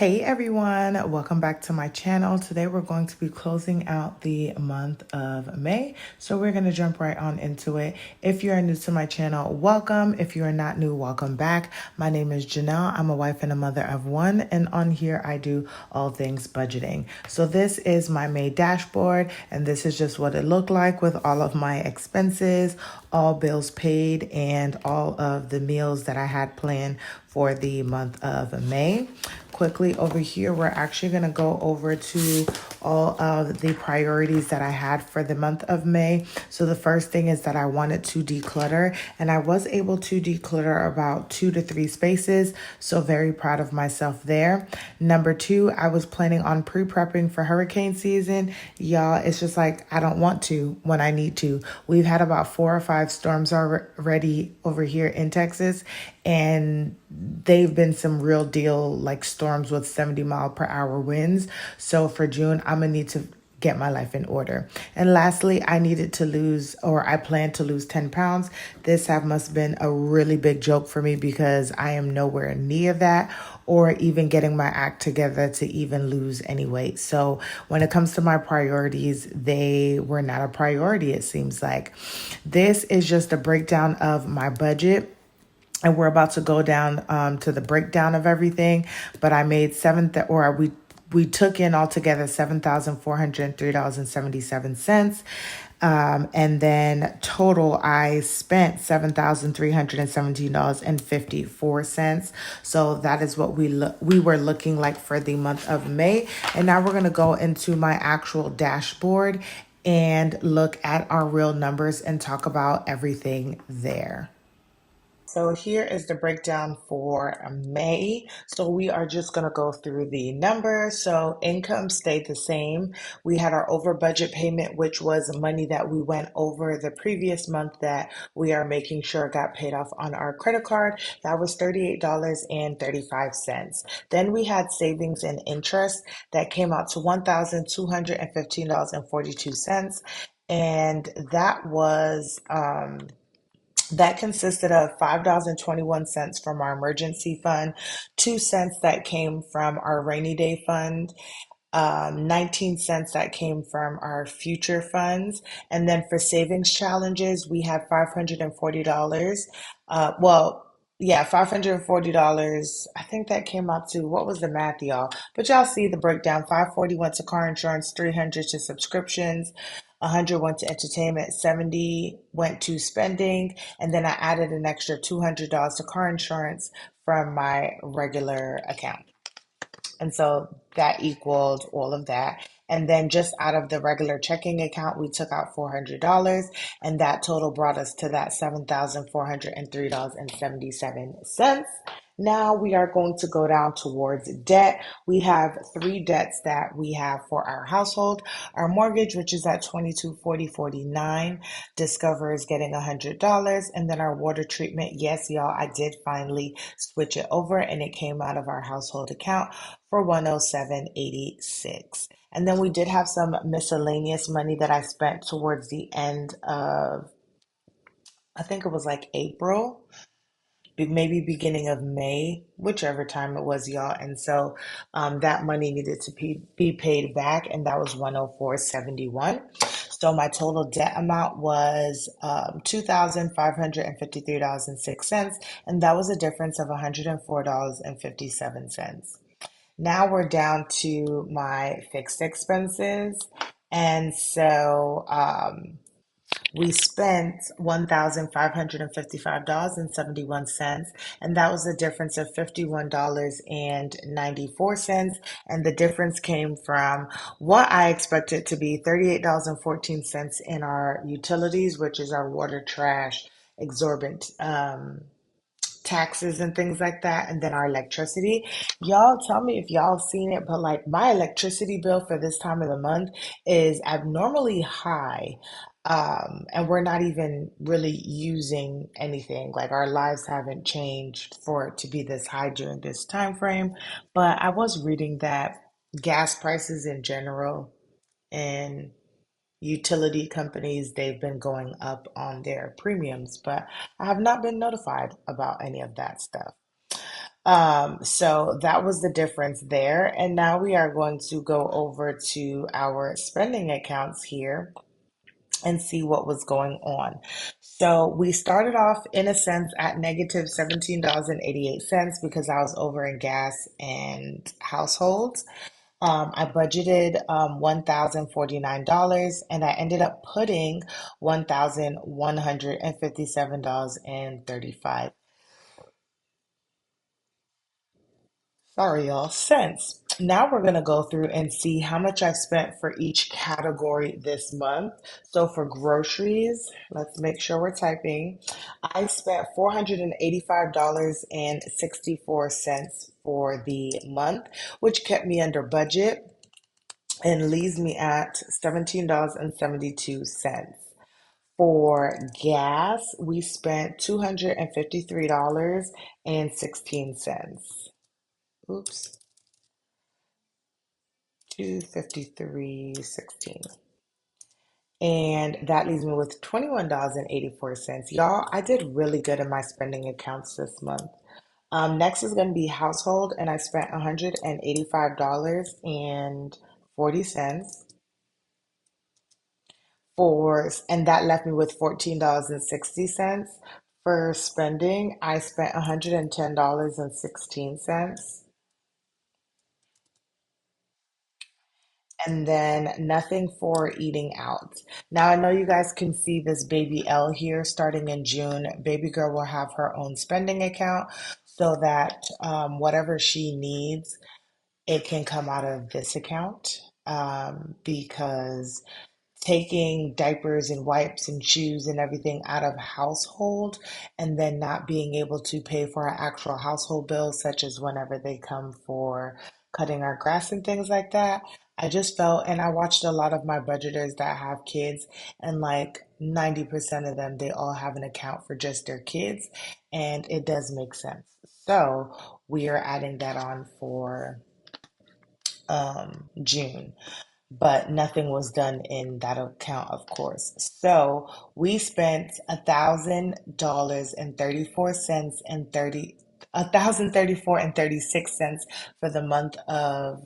Hey everyone, welcome back to my channel. Today we're going to be closing out the month of May. So we're going to jump right on into it. If you are new to my channel, welcome. If you are not new, welcome back. My name is Janelle. I'm a wife and a mother of one. And on here, I do all things budgeting. So this is my May dashboard. And this is just what it looked like with all of my expenses, all bills paid, and all of the meals that I had planned for the month of May. Quickly over here, we're actually going to go over to all of the priorities that I had for the month of May. So the first thing is that I wanted to declutter, and I was able to declutter about 2 to 3 spaces. So very proud of myself there. Number 2, I was planning on pre-prepping for hurricane season. Y'all, it's just like I don't want to when I need to. We've had about 4 or 5 storms already over here in Texas, and they've been some real deal like storms with 70-mile-per-hour winds. So for June, I'm gonna need to get my life in order. And lastly, I plan to lose 10 pounds. This must have been a really big joke for me because I am nowhere near that or even getting my act together to even lose any weight. So when it comes to my priorities, they were not a priority, it seems like. This is just a breakdown of my budget. And we're about to go down to the breakdown of everything. But I made we took in altogether $7,403.77. And then total, I spent $7,317.54. So that is what we were looking like for the month of May. And now we're gonna go into my actual dashboard and look at our real numbers and talk about everything there. So here is the breakdown for May. So we are just going to go through the numbers. So income stayed the same. We had our over budget payment, which was money that we went over the previous month that we are making sure got paid off on our credit card. That was $38.35. Then we had savings and interest that came out to $1,215.42. And that consisted of $5.21 from our emergency fund, 2 cents that came from our rainy day fund, 19 cents that came from our future funds. And then for savings challenges, we had $540. $540. I think that came out to, what was the math, y'all? But y'all see the breakdown. 540 went to car insurance, 300 to subscriptions, 100 went to entertainment, 70 went to spending, and then I added an extra $200 to car insurance from my regular account. And so that equaled all of that. And then just out of the regular checking account, we took out $400, and that total brought us to that $7,403.77. Now we are going to go down towards debt. We have 3 debts that we have for our household. Our mortgage, which is at 2240.49. Discover is getting $100. And then our water treatment, yes, y'all, I did finally switch it over and it came out of our household account for 107.86. And then we did have some miscellaneous money that I spent towards the end of, I think it was like April, maybe beginning of May, whichever time it was, y'all. And so that money needed to be paid back, and that was 104.71. So my total debt amount was $2,553.06, and that was a difference of $104.57. Now we're down to my fixed expenses. And so we spent $1,555.71, and that was a difference of $51.94. And the difference came from what I expected to be $38.14 in our utilities, which is our water, trash, exorbitant taxes and things like that, and then our electricity. Y'all tell me if y'all seen it, but like my electricity bill for this time of the month is abnormally high. And we're not even really using anything. Like our lives haven't changed for it to be this high during this time frame. But I was reading that gas prices in general and utility companies, they've been going up on their premiums, but I have not been notified about any of that stuff. So that was the difference there. And now we are going to go over to our spending accounts here and see what was going on. So we started off in a sense at negative $17.88 because I was over in gas and households. I budgeted $1,049 and I ended up putting $1,157.35. Sorry, y'all, cents. Now we're going to go through and see how much I've spent for each category this month. So for groceries, let's make sure we're typing. I spent $485.64 for the month, which kept me under budget and leaves me at $17.72. For gas, we spent $253.16. Oops, 253.16. And that leaves me with $21.84. Y'all, I did really good in my spending accounts this month. Next is going to be household, and I spent $185.40 and that left me with $14.60. For spending, I spent $110.16. And then nothing for eating out. Now, I know you guys can see this baby L here starting in June. Baby girl will have her own spending account so that whatever she needs, it can come out of this account because taking diapers and wipes and shoes and everything out of household and then not being able to pay for our actual household bills, such as whenever they come for cutting our grass and things like that. I just felt, and I watched a lot of my budgeters that have kids, and like 90% of them, they all have an account for just their kids, and it does make sense. So we are adding that on for June, but nothing was done in that account, of course. So we spent $1,034 and 36 cents for the month of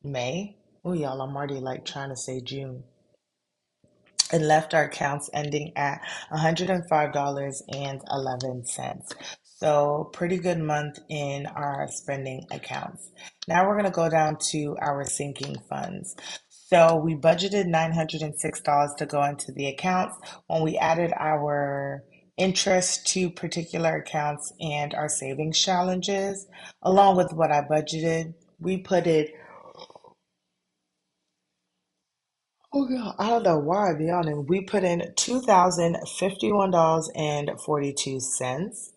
May. Oh, y'all, I'm already like trying to say June. And left our accounts ending at $105.11. So, pretty good month in our spending accounts. Now we're going to go down to our sinking funds. So, we budgeted $906 to go into the accounts. When we added our interest to particular accounts and our savings challenges, along with what I budgeted, we put it. Oh yeah, I don't know why, to be honest. We put in $2,051.42.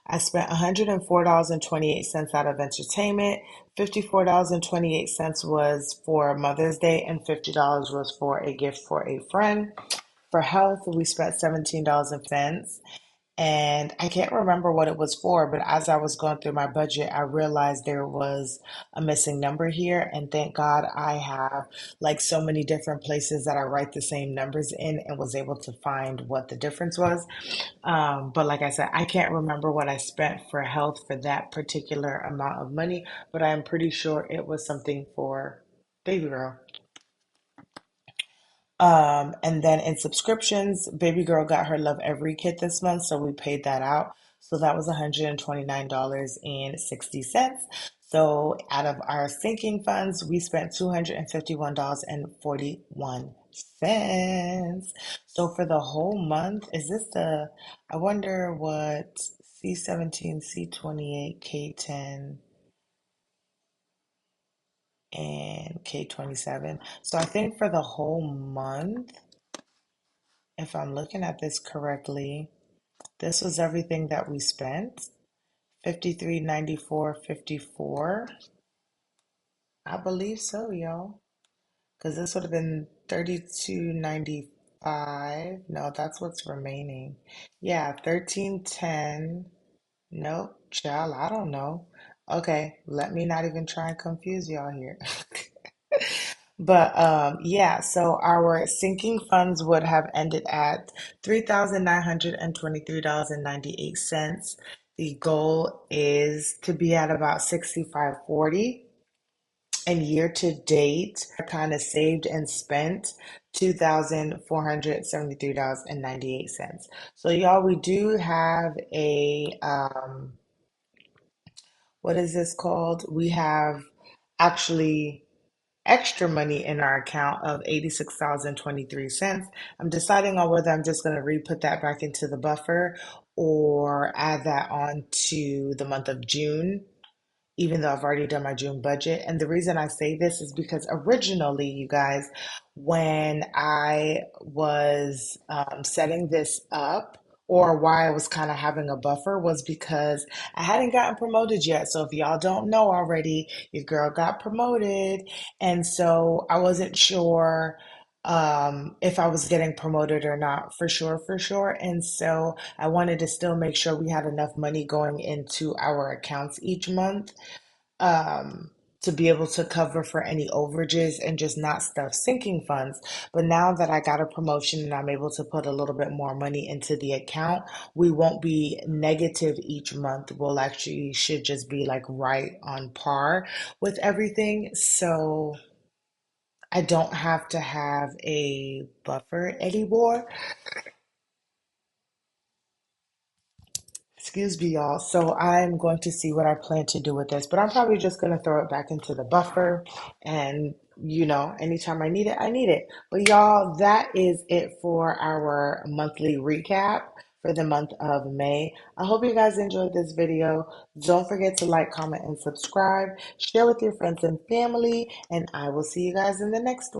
I spent $104.28 out of entertainment. $54.28 was for Mother's Day, and $50 was for a gift for a friend. For health, we spent $17.50. And I can't remember what it was for, but as I was going through my budget, I realized there was a missing number here. And thank God I have like so many different places that I write the same numbers in and was able to find what the difference was. But like I said, I can't remember what I spent for health for that particular amount of money, but I'm pretty sure it was something for baby girl. And then in subscriptions, Baby Girl got her Love Every kit this month, so we paid that out. So that was $129.60. So out of our sinking funds, we spent $251.41. So for the whole month, is this I wonder what C17, C28, K10, and K27. So I think for the whole month, if I'm looking at this correctly, this was everything that we spent. 53.94.54. I believe so, y'all. Because this would have been 32.95. No, that's what's remaining. Yeah, 13.10. Nope, child, I don't know. Okay, let me not even try and confuse y'all here. But yeah, so our sinking funds would have ended at $3,923.98. The goal is to be at about 65/40. And year to date, I kind of saved and spent $2,473.98. So y'all, we do have a what is this called? We have actually extra money in our account of 86,023 cents. I'm deciding on whether I'm just going to re-put that back into the buffer or add that on to the month of June, even though I've already done my June budget. And the reason I say this is because originally, you guys, when I was setting this up, or why I was kind of having a buffer, was because I hadn't gotten promoted yet. So if y'all don't know already, your girl got promoted. And so I wasn't sure if I was getting promoted or not, for sure. And so I wanted to still make sure we had enough money going into our accounts each month um, to be able to cover for any overages and just not stuff sinking funds. But now that I got a promotion and I'm able to put a little bit more money into the account, we won't be negative each month. We'll actually should just be like right on par with everything. So I don't have to have a buffer anymore. Excuse me, y'all. So I'm going to see what I plan to do with this, but I'm probably just going to throw it back into the buffer. And, anytime I need it, I need it. But y'all, that is it for our monthly recap for the month of May. I hope you guys enjoyed this video. Don't forget to like, comment, and subscribe. Share with your friends and family, and I will see you guys in the next one.